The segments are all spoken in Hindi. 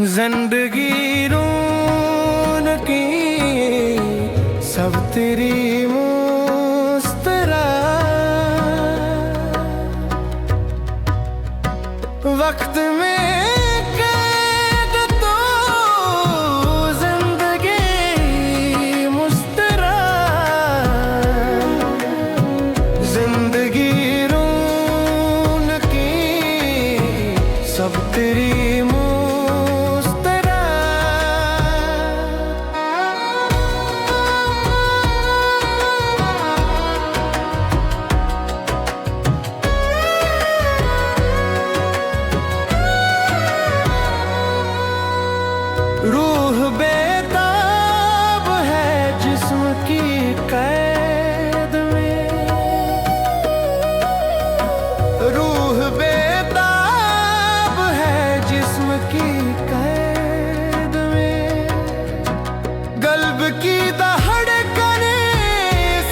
जिंदगी रौनकी सब तेरी मुस्कुरा, वक्त में कैद तो जिंदगी मुस्कुरा, जिंदगी रौनकी सब तेरी रूह बेताब है जिस्म की कैद में, रूह बेताब है जिस्म की कैद में, कल्ब की धड़कने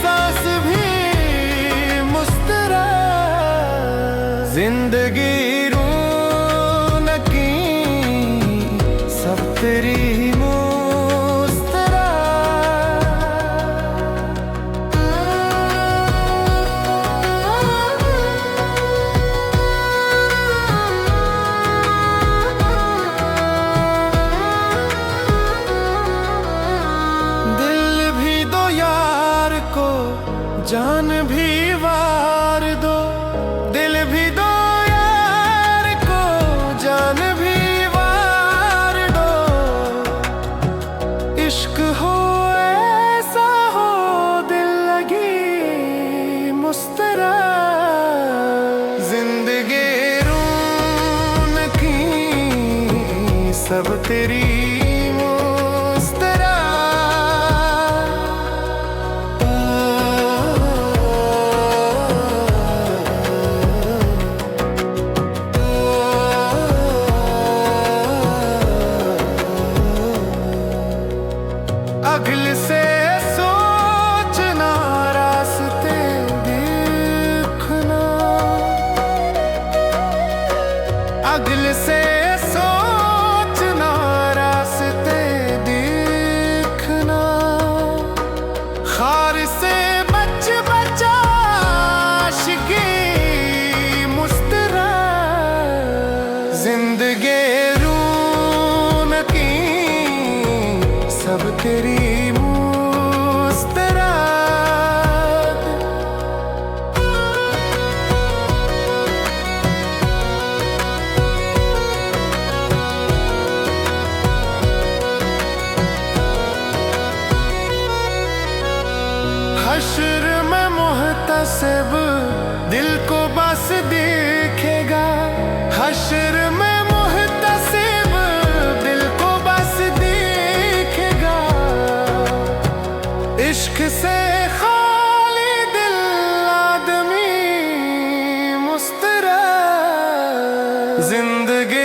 सांस भी मुस्कुरा, जिंदगी रौनकी सब तेरी मुस्कुरा, दिल भी दो यार को, जान भी वार दो, दिल भी दो यार को, जान भी इश्क हो ऐसा हो दिल लगी मुस्कुरा, जिंदगी रौनकी सब तेरी मुस्कुरा, अगल से सोचना रास्ते देखना, अगल से सोचना रास्ते देखना, खार से बच बचा आशिकी मुस्कुरा, जिंदगी रौनकी सब तेरी मुस्कुरा, हश्र में मुहतसिब दिल को बस देखेगा, हश्र में मुहतसिब दिल को बस देखेगा, इश्क से खाली दिल आदमी मुस्कुरा, जिंदगी